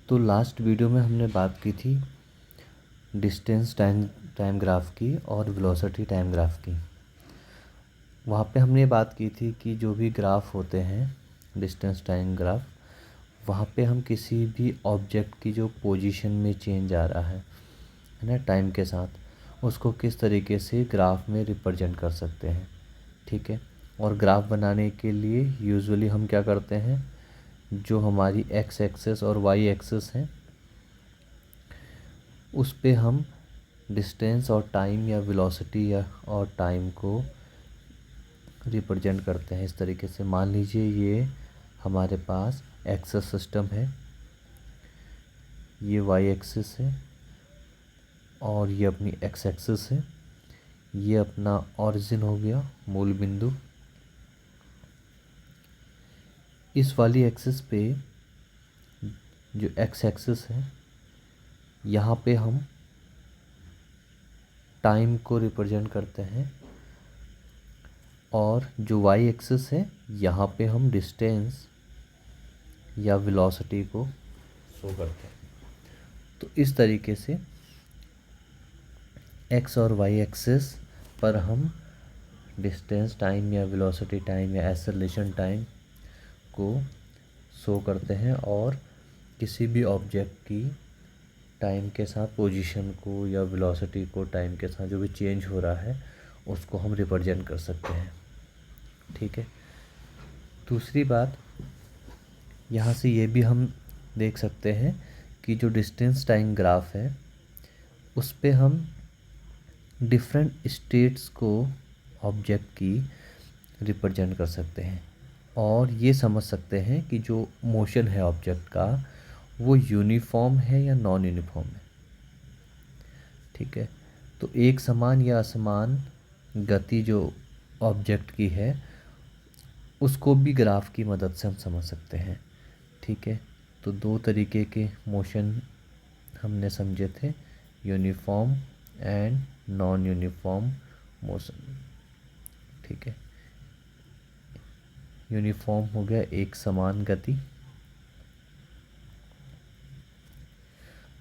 तो last video में हमने बात की थी डिस्टेंस टाइम ग्राफ की और वेलोसिटी टाइम ग्राफ की। वहाँ पे हमने बात की थी कि जो भी ग्राफ होते हैं डिस्टेंस टाइम ग्राफ, वहाँ पे हम किसी भी ऑब्जेक्ट की जो पोजीशन में चेंज आ रहा है ना टाइम के साथ, उसको किस तरीके से ग्राफ में रिप्रेजेंट कर सकते हैं। ठीक है। और ग्राफ बनाने के लिए यूजुअली हम क्या करते हैं, जो हमारी एक्स एक्सिस और वाई एक्सिस है उस पे हम डिस्टेंस और टाइम या वेलोसिटी या और टाइम को रिप्रेजेंट करते हैं इस तरीके से। मान लीजिए ये हमारे पास एक्सिस सिस्टम है, ये वाई एक्सिस है और ये अपनी एक्स एक्सिस है। ये अपना ओरिजिन हो गया, मूल बिंदु। इस वाली एक्सिस पे जो एक्स एक्सिस है, यहाँ पे हम टाइम को रिप्रेजेंट करते हैं और जो वाई एक्सिस है यहाँ पे हम डिस्टेंस या वेलोसिटी को शो करते हैं। तो इस तरीके से एक्स और वाई एक्सिस पर हम डिस्टेंस टाइम या वेलोसिटी टाइम या एक्सेलरेशन टाइम को शो करते हैं और किसी भी ऑब्जेक्ट की टाइम के साथ पोजीशन को या वेलोसिटी को टाइम के साथ जो भी चेंज हो रहा है उसको हम रिप्रेजेंट कर सकते हैं। ठीक है। दूसरी बात यहाँ से ये भी हम देख सकते हैं कि जो डिस्टेंस टाइम ग्राफ है उस पे हम डिफरेंट स्टेट्स को ऑब्जेक्ट की रिप्रेजेंट कर सकते हैं और ये समझ सकते हैं कि जो मोशन है ऑब्जेक्ट का वो यूनिफॉर्म है या नॉन यूनिफॉर्म है। ठीक है। तो एक समान या असमान गति जो ऑब्जेक्ट की है उसको भी ग्राफ की मदद से हम समझ सकते हैं। ठीक है। तो दो तरीके के मोशन हमने समझे थे, uniform and non uniform motion. ठीक है। यूनिफॉर्म हो गया एक समान गति,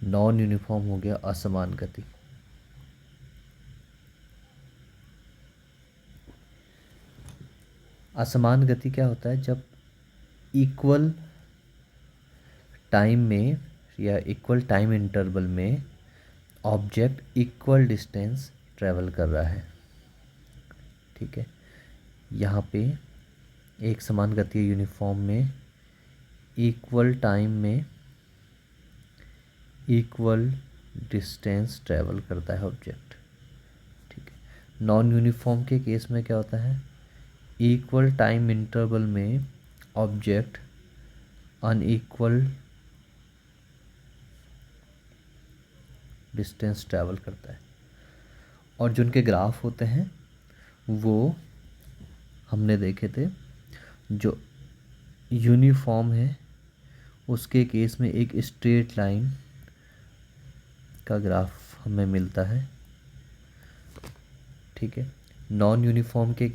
नॉन यूनिफॉर्म हो गया असमान गति। असमान गति क्या होता है, जब इक्वल टाइम में या इक्वल टाइम इंटरवल में ऑब्जेक्ट इक्वल डिस्टेंस ट्रैवल कर रहा है। ठीक है। यहाँ पे एक समान गति यूनिफॉर्म में इक्वल टाइम में इक्वल डिस्टेंस ट्रैवल करता है ऑब्जेक्ट। ठीक है। नॉन यूनिफॉर्म के केस में क्या होता है, इक्वल टाइम इंटरवल में ऑब्जेक्ट अनइक्वल डिस्टेंस ट्रैवल करता है। और जो उनके ग्राफ होते हैं वो हमने देखे थे, जो यूनिफॉर्म है उसके केस में एक स्ट्रेट लाइन का ग्राफ हमें मिलता है। ठीक है। नॉन यूनिफॉर्म के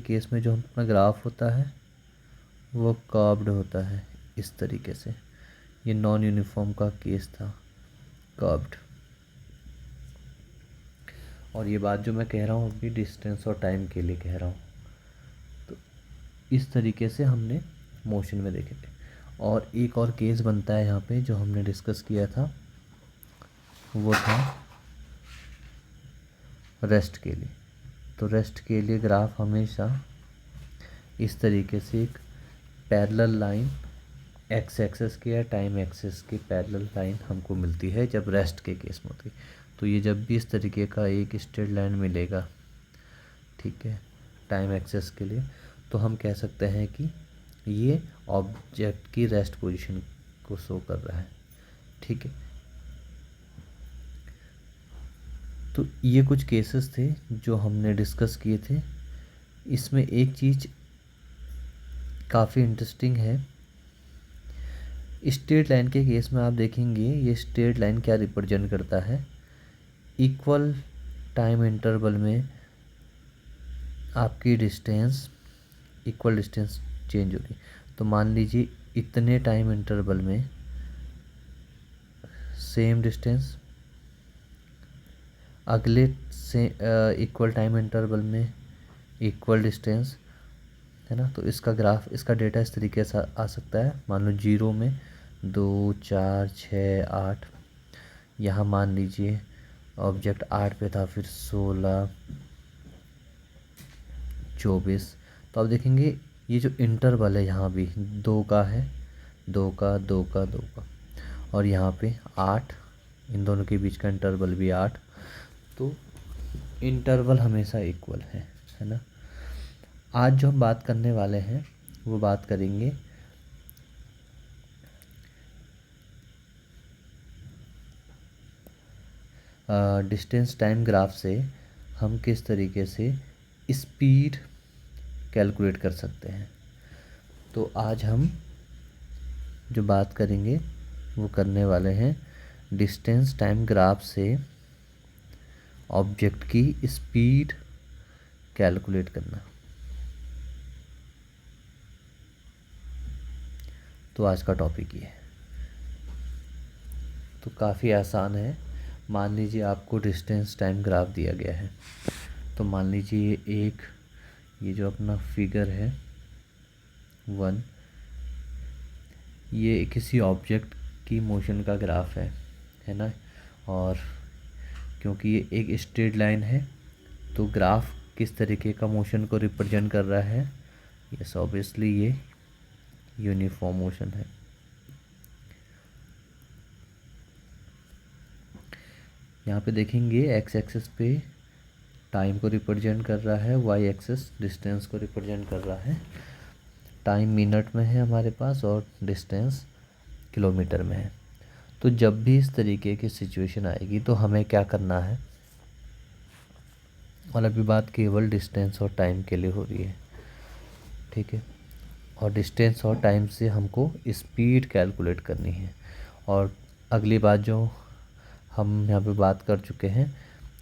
केस में जो अपना ग्राफ होता है वो कर्व्ड होता है इस तरीके से। ये नॉन यूनिफॉर्म का केस था, कर्व्ड। और ये बात जो मैं कह रहा हूँ अभी डिस्टेंस और टाइम के लिए कह रहा हूँ। तो इस तरीके से हमने मोशन में देखे थे। और एक और केस बनता है यहाँ पे जो हमने डिस्कस किया था, वो था रेस्ट के लिए। तो रेस्ट के लिए ग्राफ हमेशा इस तरीके से एक पैरेलल लाइन एक्स एक्सिस की या टाइम एक्सिस की पैरेलल लाइन हमको मिलती है जब रेस्ट के केस में होती। तो ये जब भी इस तरीके का एक स्ट्रेट लाइन मिलेगा, ठीक है, टाइम एक्सिस के लिए, तो हम कह सकते हैं कि ये ऑब्जेक्ट की रेस्ट पोजीशन को शो कर रहा है। ठीक है। तो ये कुछ केसेस थे जो हमने डिस्कस किए थे। इसमें एक चीज़ काफ़ी इंटरेस्टिंग है, स्ट्रेट लाइन के केस में आप देखेंगे ये स्ट्रेट लाइन क्या रिप्रेजेंट करता है, इक्वल टाइम इंटरवल में आपकी डिस्टेंस इक्वल डिस्टेंस चेंज होगी। तो मान लीजिए इतने टाइम इंटरवल में सेम डिस्टेंस, अगले से इक्वल टाइम इंटरवल में इक्वल डिस्टेंस, है ना। तो इसका ग्राफ, इसका डेटा इस तरीके से आ सकता है। मान लो 0 में 2 4 6 8, यहाँ मान लीजिए ऑब्जेक्ट 8 पे था, फिर 16 24। तो आप देखेंगे ये जो इंटरवल है यहाँ भी 2 का है, 2 का 2 का 2 का, और यहाँ पे 8, इन दोनों के बीच का इंटरवल भी 8। तो इंटरवल हमेशा इक्वल है ना। आज जो हम बात करने वाले हैं वो बात करेंगे डिस्टेंस टाइम ग्राफ से हम किस तरीके से स्पीड कैलकुलेट कर सकते हैं। तो आज हम जो बात करेंगे वो करने वाले हैं डिस्टेंस टाइम ग्राफ से ऑब्जेक्ट की स्पीड कैलकुलेट करना। तो आज का टॉपिक ये है। तो काफ़ी आसान है। मान लीजिए आपको डिस्टेंस टाइम ग्राफ दिया गया है। तो मान लीजिए ये जो अपना फिगर है 1, ये किसी ऑब्जेक्ट की मोशन का ग्राफ है ना। और क्योंकि ये एक स्ट्रेट लाइन है तो ग्राफ किस तरीके का मोशन को रिप्रेजेंट कर रहा है, यस ऑब्वियसली ये यूनिफॉर्म मोशन है। यहाँ पे देखेंगे एक्स एक्सिस पे टाइम को रिप्रेजेंट कर रहा है, वाई एक्सिस डिस्टेंस को रिप्रेजेंट कर रहा है। टाइम मिनट में है हमारे पास और डिस्टेंस किलोमीटर में है। तो जब भी इस तरीके की सिचुएशन आएगी तो हमें क्या करना है, और अभी बात केवल डिस्टेंस और टाइम के लिए हो रही है, ठीक है। और डिस्टेंस और टाइम से हमको स्पीड कैलकुलेट करनी है। और अगली बात जो हम यहाँ पे बात कर चुके हैं,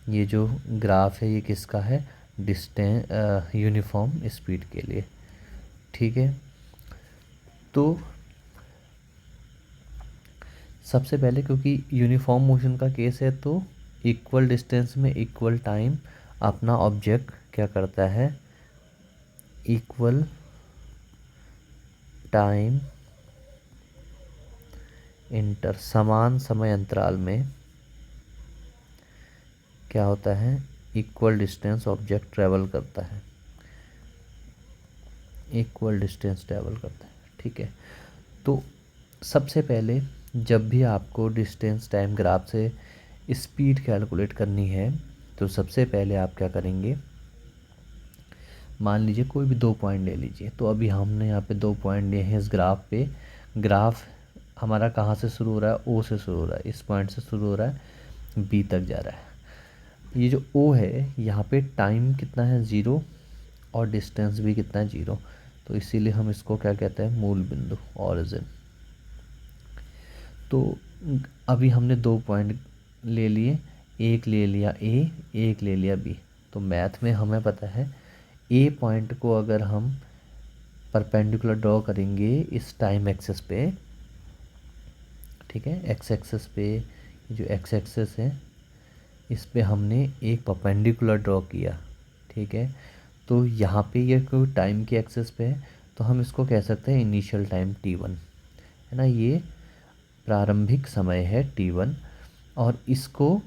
ये जो ग्राफ है ये किसका है, डिस्टेंस यूनिफॉर्म स्पीड के लिए, ठीक है। तो सबसे पहले क्योंकि यूनिफॉर्म मोशन का केस है तो इक्वल डिस्टेंस में इक्वल टाइम अपना ऑब्जेक्ट क्या करता है, इक्वल टाइम समान समय अंतराल में क्या होता है, इक्वल डिस्टेंस ऑब्जेक्ट ट्रेवल करता है, इक्वल डिस्टेंस ट्रेवल करता है, ठीक है। तो सबसे पहले जब भी आपको डिस्टेंस टाइम ग्राफ से स्पीड कैलकुलेट करनी है तो सबसे पहले आप क्या करेंगे, मान लीजिए कोई भी 2 पॉइंट ले लीजिए। तो अभी हमने यहाँ पे 2 पॉइंट लिए हैं इस ग्राफ पे। ग्राफ हमारा कहाँ से शुरू हो रहा है, ओ से शुरू हो रहा है, इस पॉइंट से शुरू हो रहा है, बी तक जा रहा है। ये जो ओ है यहाँ पे टाइम कितना है 0 और डिस्टेंस भी कितना है 0। तो इसीलिए हम इसको क्या कहते हैं, मूल बिंदु, ऑरिजिन। तो अभी हमने 2 पॉइंट ले लिए, एक ले लिया ए, एक ले लिया बी। तो मैथ में हमें पता है ए पॉइंट को अगर हम परपेंडिकुलर ड्रॉ करेंगे इस टाइम एक्सिस पे, ठीक है, एक्स एक्सिस पे, जो एक्स एक्सिस है इस पे हमने एक परपेंडिकुलर ड्रॉ किया, ठीक है। तो यहाँ पे ये कोई टाइम की एक्सिस पे है तो हम इसको कह सकते हैं इनिशियल टाइम t1, है ना। ये प्रारंभिक समय है t1। और इसको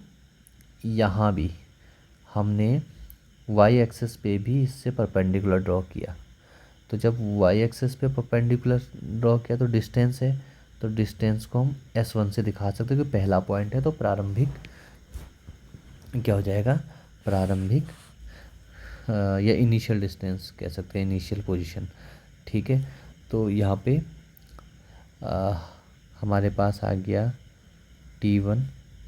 यहाँ भी हमने y एक्सिस पे भी इससे परपेंडिकुलर ड्रॉ किया। तो जब y एक्सिस पे परपेंडिकुलर ड्रॉ किया तो डिस्टेंस है, तो डिस्टेंस को हम s1 से दिखा सकते हैं कि पहला पॉइंट है। तो प्रारंभिक क्या हो जाएगा, प्रारंभिक या इनिशियल डिस्टेंस कह सकते हैं, इनिशियल पोजीशन, ठीक है। तो यहाँ पे हमारे पास आ गया t1।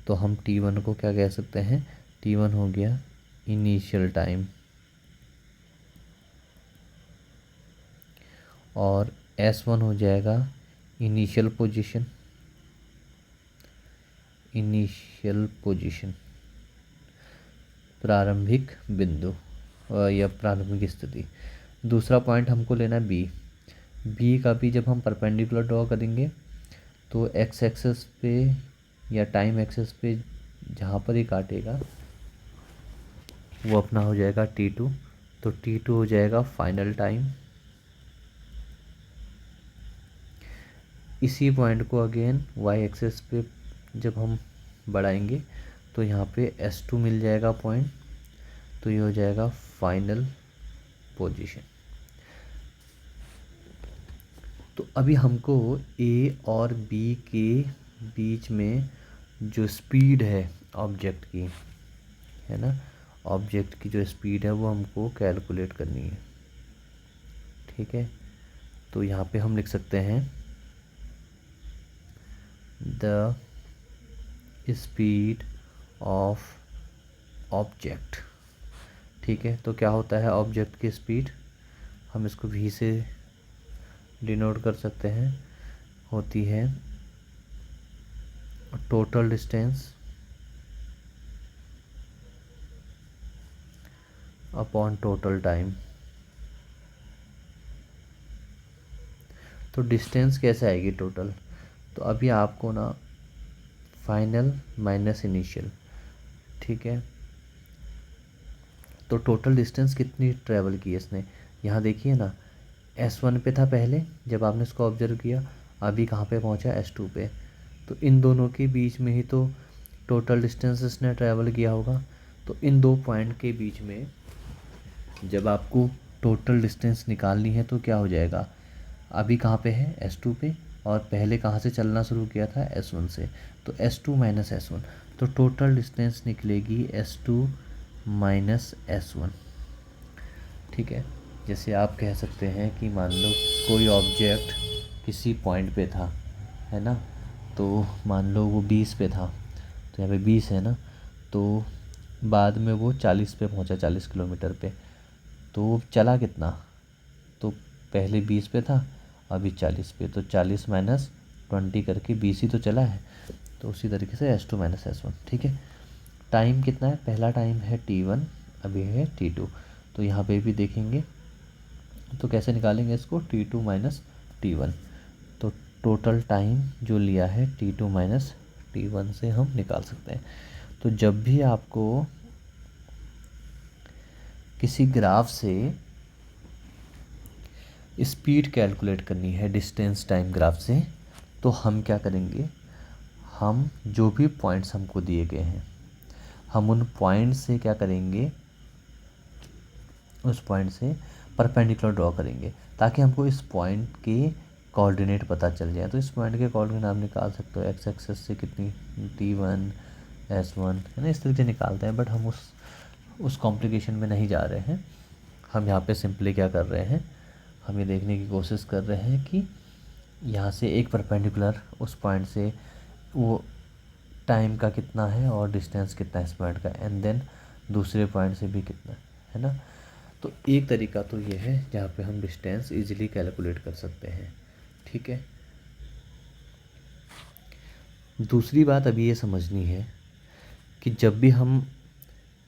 तो हम t1 को क्या कह सकते हैं, t1 हो गया इनिशियल टाइम, और s1 हो जाएगा इनिशियल पोजीशन, इनिशियल पोजीशन प्रारंभिक बिंदु या प्रारंभिक स्थिति। दूसरा पॉइंट हमको लेना है बी। बी का भी जब हम परपेंडिकुलर ड्रॉ करेंगे तो एक्स एक्सेस पे या टाइम एक्सेस पे जहाँ पर ही काटेगा वो अपना हो जाएगा T2। तो T2 हो जाएगा फाइनल टाइम। इसी पॉइंट को अगेन वाई एक्सेस पे जब हम बढ़ाएंगे तो यहाँ पे S2 मिल जाएगा पॉइंट, तो ये हो जाएगा फाइनल पोजीशन। तो अभी हमको ए और बी के बीच में जो स्पीड है ऑब्जेक्ट की, है ना, ऑब्जेक्ट की जो स्पीड है वो हमको कैलकुलेट करनी है। ठीक है, तो यहाँ पे हम लिख सकते हैं द स्पीड ऑफ ऑब्जेक्ट। ठीक है, तो क्या होता है ऑब्जेक्ट की स्पीड, हम इसको v से डिनोट कर सकते हैं, होती है total distance upon total time. तो डिस्टेंस कैसे आएगी टोटल, तो अभी आपको ना फाइनल माइनस इनिशियल, ठीक है, तो टोटल डिस्टेंस कितनी ट्रैवल की है इसने, यहाँ देखिए ना S1 पे था पहले जब आपने इसको ऑब्जर्व किया, अभी कहाँ पे पहुँचा S2 पे, तो इन दोनों के बीच में ही तो टोटल डिस्टेंस इसने ट्रैवल किया होगा। तो इन दो पॉइंट के बीच में जब आपको टोटल डिस्टेंस निकालनी है तो क्या हो जाएगा, अभी कहाँ पे है S2 पे, और पहले कहाँ से चलना शुरू किया था S1 से, तो S2 माइनस S1, तो टोटल डिस्टेंस निकलेगी S2 माइनस S1। ठीक है, जैसे आप कह सकते हैं कि मान लो कोई ऑब्जेक्ट किसी पॉइंट पे था, है ना, तो मान लो वो 20 पे था, तो यहाँ पे 20 है ना, तो बाद में वो 40 पे पहुँचा, 40 किलोमीटर पे, तो चला कितना, तो पहले 20 पे था अभी 40 पे, तो 40 माइनस 20 करके 20 ही तो चला है। तो उसी तरीके से S2 माइनस S1। ठीक है, टाइम कितना है, पहला टाइम है T1, अभी है T2, तो यहाँ पे भी देखेंगे तो कैसे निकालेंगे इसको, T2 माइनस T1, तो टोटल टाइम जो लिया है T2 माइनस T1 से हम निकाल सकते हैं। तो जब भी आपको किसी ग्राफ से स्पीड कैलकुलेट करनी है डिस्टेंस टाइम ग्राफ से, तो हम क्या करेंगे, हम जो भी पॉइंट्स हमको दिए गए हैं हम उन पॉइंट से क्या करेंगे, उस पॉइंट से परपेंडिकुलर ड्रॉ करेंगे ताकि हमको इस पॉइंट के कोऑर्डिनेट पता चल जाए। तो इस पॉइंट के कोऑर्डिनेट आप निकाल सकते हो, एक्स एक्सेस से कितनी T1 S1, है ना, इस तरीके से निकालते हैं, बट हम उस कॉम्प्लिकेशन में नहीं जा रहे हैं। हम यहाँ पे सिंपली क्या कर रहे हैं, हम ये देखने की कोशिश कर रहे हैं कि यहाँ से एक परपेंडिकुलर उस पॉइंट से वो टाइम का कितना है और डिस्टेंस कितना है इस पॉइंट का, एंड देन दूसरे पॉइंट से भी कितना है ना। तो एक तरीका तो ये है जहाँ पे हम डिस्टेंस इजीली कैलकुलेट कर सकते हैं। ठीक है, दूसरी बात अभी ये समझनी है कि जब भी हम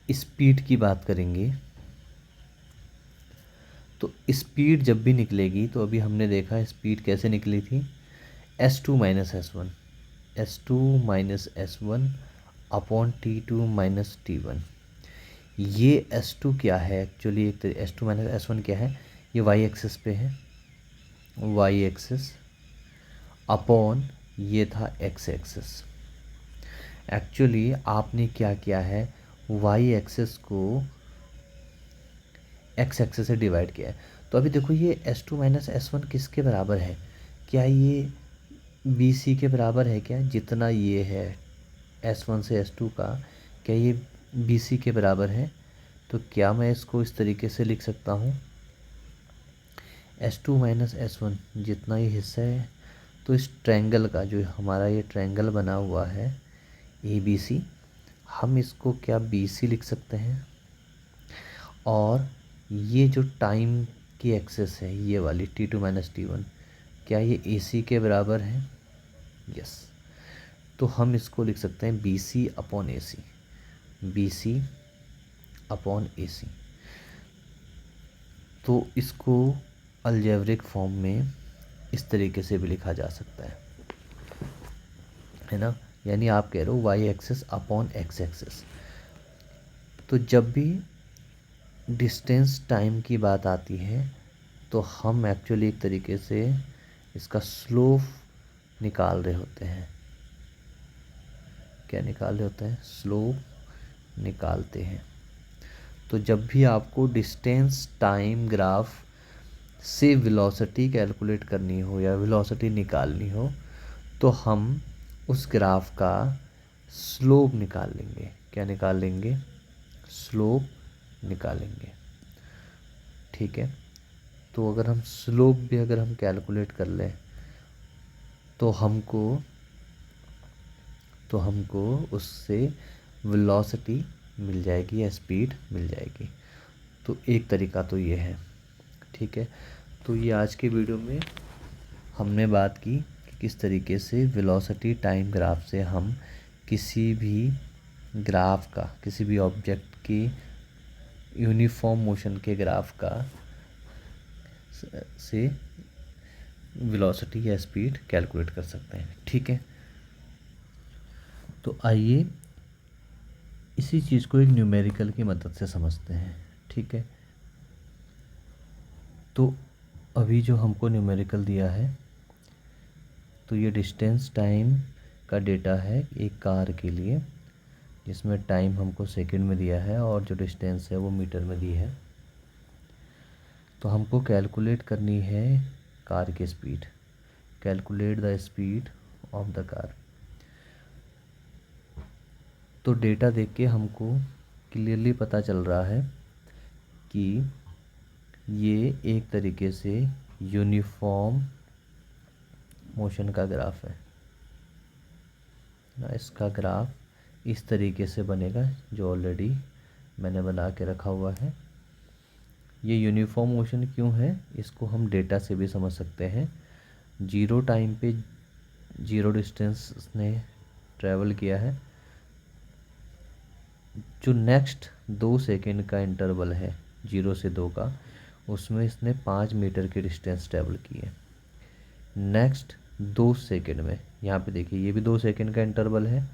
स्पीड की बात करेंगे तो स्पीड जब भी निकलेगी, तो अभी हमने देखा स्पीड कैसे निकली थी, S2 minus S1, S2 minus S1 upon T2 minus T1। ये S2 क्या है एक्चुअली, एक S2 माइनस S1 क्या है, ये वाई एक्सिस पे है, वाई एक्सिस अपॉन ये था एक्स एक्सिस। एक्चुअली आपने क्या किया है, वाई एक्सिस को एक्स एक्सिस से डिवाइड किया है। तो अभी देखो ये S2 माइनस S1 किसके बराबर है, क्या ये BC के बराबर है क्या, जितना ये है S1 से S2 का, क्या ये BC के बराबर है। तो क्या मैं इसको इस तरीके से लिख सकता हूँ, S2 माइनस S1 जितना ये हिस्सा है, तो इस ट्रायंगल का जो हमारा ये ट्रायंगल बना हुआ है ABC, हम इसको क्या BC लिख सकते हैं, और ये जो टाइम की एक्सेस है ये वाली T2 माइनस T1, क्या ये AC के बराबर है, यस। तो हम इसको लिख सकते हैं BC upon AC, BC upon AC। तो इसको अलजेब्रिक फॉर्म में इस तरीके से भी लिखा जा सकता है ना। यानी आप कह रहे हो y axis upon x axis. तो जब भी डिस्टेंस टाइम की बात आती है तो हम एक्चुअली एक तरीके से इसका स्लोप निकाल रहे होते हैं। क्या निकाल रहे होते हैं? स्लोप निकालते हैं। तो जब भी आपको डिस्टेंस टाइम ग्राफ से वेलोसिटी कैलकुलेट करनी हो या वेलोसिटी निकालनी हो तो हम उस ग्राफ का स्लोप निकाल लेंगे। क्या निकाल लेंगे? स्लोप निकालेंगे। ठीक है। तो अगर हम स्लोप भी अगर हम कैलकुलेट कर लें तो हमको उससे वेलोसिटी मिल जाएगी या स्पीड मिल जाएगी। तो एक तरीका तो ये है। ठीक है। तो ये आज के वीडियो में हमने बात की कि किस तरीके से वेलोसिटी टाइम ग्राफ से हम किसी भी ग्राफ का, किसी भी ऑब्जेक्ट की यूनिफॉर्म मोशन के ग्राफ का से वेलोसिटी या स्पीड कैलकुलेट कर सकते हैं। ठीक है। तो आइए इसी चीज़ को एक न्यूमेरिकल की मदद से समझते हैं। ठीक है। तो अभी जो हमको न्यूमेरिकल दिया है तो ये डिस्टेंस टाइम का डेटा है एक कार के लिए, जिसमें टाइम हमको सेकंड में दिया है और जो डिस्टेंस है वो मीटर में दी है। तो हमको कैलकुलेट करनी है कार की speed. Calculate the speed of the car. तो डेटा देख के हमको क्लियरली पता चल रहा है कि ये एक तरीके से यूनिफॉर्म मोशन का ग्राफ है ना। इसका ग्राफ इस तरीके से बनेगा जो ऑलरेडी मैंने बना के रखा हुआ है। ये यूनिफॉर्म मोशन क्यों है इसको हम डेटा से भी समझ सकते हैं। जीरो टाइम पे जीरो डिस्टेंस ने ट्रैवल किया है। जो नेक्स्ट 2 सेकेंड का इंटरवल है 0 से 2 का, उसमें इसने 5 मीटर की डिस्टेंस ट्रैवल की है। नेक्स्ट 2 सेकेंड में, यहाँ पे देखिए ये भी 2 सेकेंड का इंटरवल है,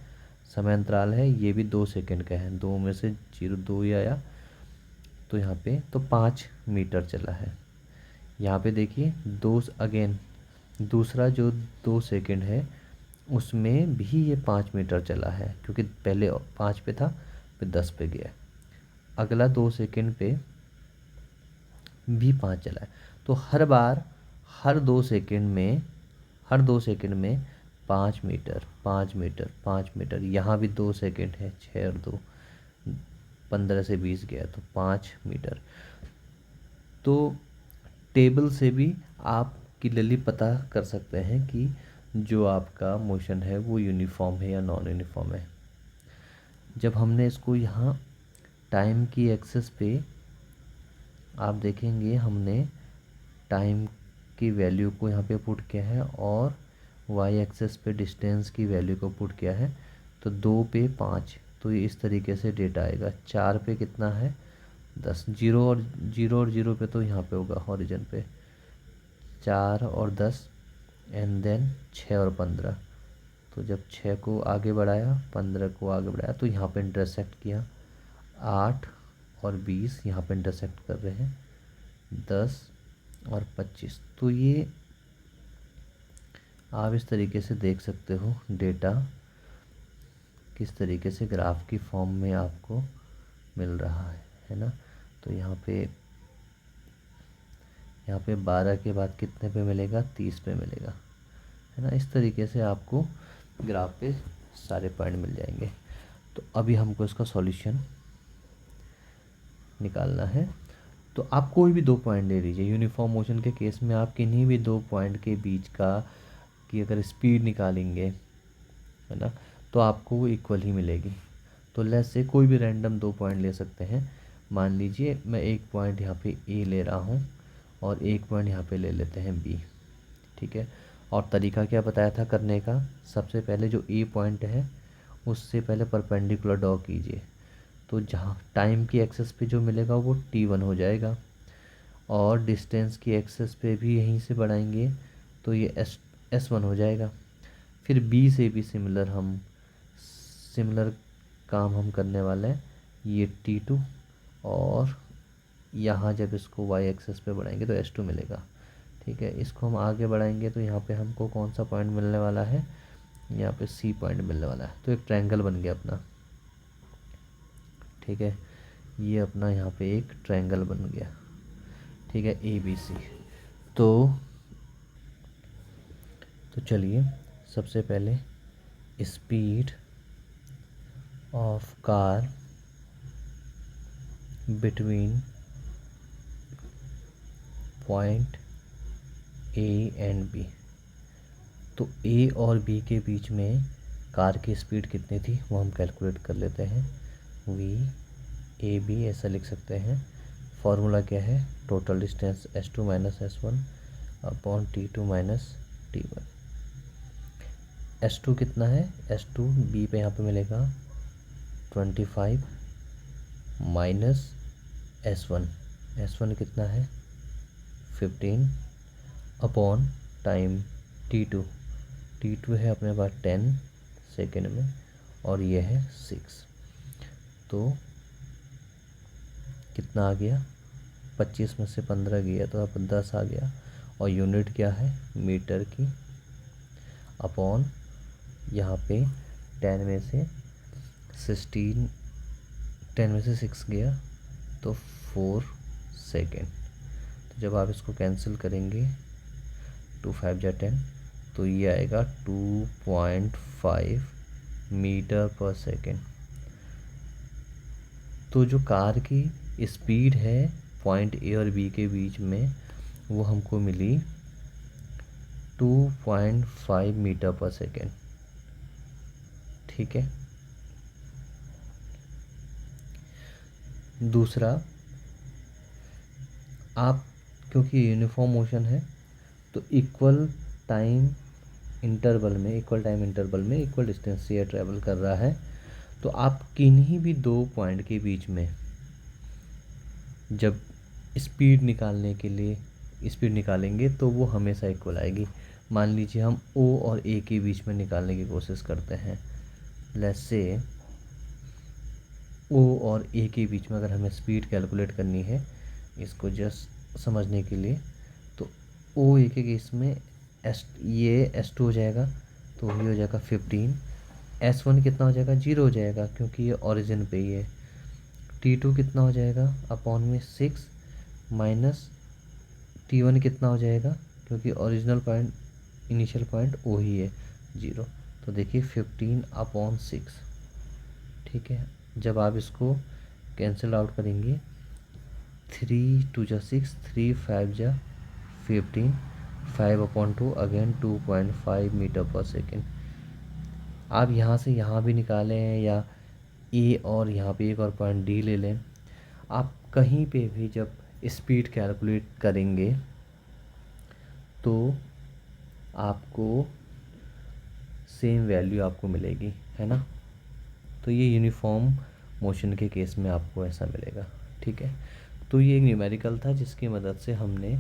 समय अंतराल है, ये भी 2 सेकेंड का है। 2 में से 0 2 ही आया तो यहाँ पे तो 5 मीटर चला है। यहाँ पे देखिए अगेन दूसरा जो 2 सेकेंड है उसमें भी ये 5 मीटर चला है, क्योंकि पहले 5 पे था फिर 10 पे गया। अगला 2 सेकेंड पे भी 5 चला है। तो हर बार हर 2 सेकेंड में 5 मीटर 5 मीटर 5 मीटर। यहाँ भी 2 सेकेंड है, 6 और 2 15 से 20 गया तो 5 मीटर। तो टेबल से भी आप क्लियरली पता कर सकते हैं कि जो आपका मोशन है वो यूनिफॉर्म है या नॉन यूनिफॉर्म है। जब हमने इसको यहाँ टाइम की एक्सेस पे आप देखेंगे हमने टाइम की वैल्यू को यहाँ पे पुट किया है और वाई एक्सेस पे डिस्टेंस की वैल्यू को पुट किया है। तो 2 पे 5, तो ये इस तरीके से डेटा आएगा। 4 पे कितना है 10, 0 और 0 पे तो यहाँ पे होगा हॉरिजन पे 4 और 10 एंड देन 6 और 15। तो जब 6 को आगे बढ़ाया 15 को आगे बढ़ाया तो यहाँ पे इंटरसेक्ट किया। 8 और 20 यहाँ पे इंटरसेक्ट कर रहे हैं, 10 और 25। तो ये आप इस तरीके से देख सकते हो डेटा किस तरीके से ग्राफ की फॉर्म में आपको मिल रहा है ना। तो यहाँ पे 12 के बाद कितने पे मिलेगा? 30 पे मिलेगा, है ना। इस तरीके से आपको ग्राफ पे सारे पॉइंट मिल जाएंगे। तो अभी हमको इसका सॉल्यूशन निकालना है। तो आप कोई भी 2 पॉइंट ले लीजिए। यूनिफॉर्म मोशन के केस में आप किन्हीं भी 2 पॉइंट के बीच का की अगर स्पीड निकालेंगे, है ना, तो आपको वो इक्वल ही मिलेगी। तो लेट्स से कोई भी रैंडम 2 पॉइंट ले सकते हैं। मान लीजिए मैं एक पॉइंट यहाँ पे ए ले रहा हूँ और एक पॉइंट यहाँ पे ले लेते हैं बी। ठीक है। और तरीका क्या बताया था करने का? सबसे पहले जो ए पॉइंट है उससे पहले परपेंडिकुलर ड्रॉ कीजिए। तो जहाँ टाइम की एक्सेस पे जो मिलेगा वो t1 हो जाएगा और डिस्टेंस की एक्सेस पे भी यहीं से बढ़ाएंगे तो ये S1 हो जाएगा। फिर B से भी सिमिलर काम हम करने वाले हैं, ये T2, और यहाँ जब इसको y एक्सेस पे बढ़ाएंगे तो S2 मिलेगा। ठीक है, इसको हम आगे बढ़ाएंगे तो यहाँ पे हमको कौन सा पॉइंट मिलने वाला है, यहाँ पे C पॉइंट मिलने वाला है। तो एक ट्रायंगल बन गया अपना। ठीक है, ये अपना यहाँ पे एक ट्रायंगल बन गया। ठीक है, ABC। तो चलिए सबसे पहले speed of car between point A and B। तो A और B के बीच में कार की स्पीड कितनी थी वो हम कैलकुलेट कर लेते हैं। VAB ऐसा लिख सकते हैं। फॉर्मूला क्या है, total distance S2 minus S1 upon T2 minus T1। S2 कितना है, S2 B पे यहाँ पे मिलेगा 25 माइनस S1 कितना है 15 अपॉन टाइम T2 है अपने पास 10 सेकेंड में, और ये है 6। तो कितना आ गया, 25 में से 15 गया तो अब 10 आ गया, और यूनिट क्या है मीटर की, अपॉन यहाँ पे 10 में से 6 गया तो 4 सेकेंड। तो जब आप इसको कैंसिल करेंगे 2 5 जा 10, तो ये आएगा 2.5 मीटर पर सेकेंड। तो जो कार की स्पीड है पॉइंट A और B के बीच में वो हमको मिली 2.5 मीटर पर सेकेंड। ठीक है, दूसरा, आप क्योंकि यूनिफॉर्म मोशन है तो इक्वल टाइम इंटरवल में इक्वल डिस्टेंस से ट्रैवल कर रहा है, तो आप किन्हीं भी दो पॉइंट के बीच में जब स्पीड निकालेंगे तो वो हमेशा इक्वल आएगी। मान लीजिए हम O और A के बीच में निकालने की कोशिश करते हैं। लेट्स से O और A के बीच में अगर हमें स्पीड कैलकुलेट करनी है, इसको जस्ट समझने के लिए, तो O A के केस में ये S2 हो जाएगा, तो ये हो जाएगा 15। S1 कितना हो जाएगा, 0 हो जाएगा क्योंकि ये ओरिजिन पे ही है। T2 कितना हो जाएगा अपॉन में 6 माइनस T1 कितना हो जाएगा, क्योंकि original point initial point O ही है 0। तो देखिए 15 अपॉन 6। ठीक है, जब आप इसको कैंसिल आउट करेंगे 3 2 जा 6, 3 5 जा 15, 5 अपॉन 2 अगेन 2.5 मीटर पर सेकेंड। आप यहाँ से यहाँ भी निकालें या ए और यहाँ पे एक और पॉइंट डी ले लें, आप कहीं पे भी जब स्पीड कैलकुलेट करेंगे तो आपको सेम वैल्यू आपको मिलेगी, है ना। तो ये यूनिफॉर्म मोशन के केस में आपको ऐसा मिलेगा। ठीक है, तो ये एक न्यूमेरिकल था जिसकी मदद से हमने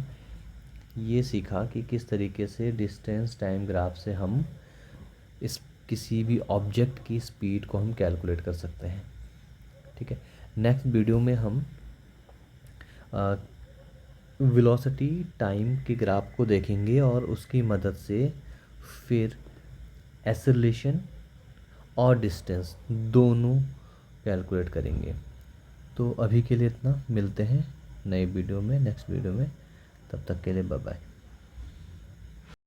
ये सीखा कि किस तरीके से डिस्टेंस टाइम ग्राफ से हम इस किसी भी ऑब्जेक्ट की स्पीड को हम कैलकुलेट कर सकते हैं। ठीक है, नेक्स्ट वीडियो में हम वेलोसिटी टाइम के ग्राफ को देखेंगे और उसकी मदद से फिर एक्सेलरेशन और डिस्टेंस दोनों कैलकुलेट करेंगे। तो अभी के लिए इतना, मिलते हैं नए वीडियो में, नेक्स्ट वीडियो में। तब तक के लिए बाय बाय।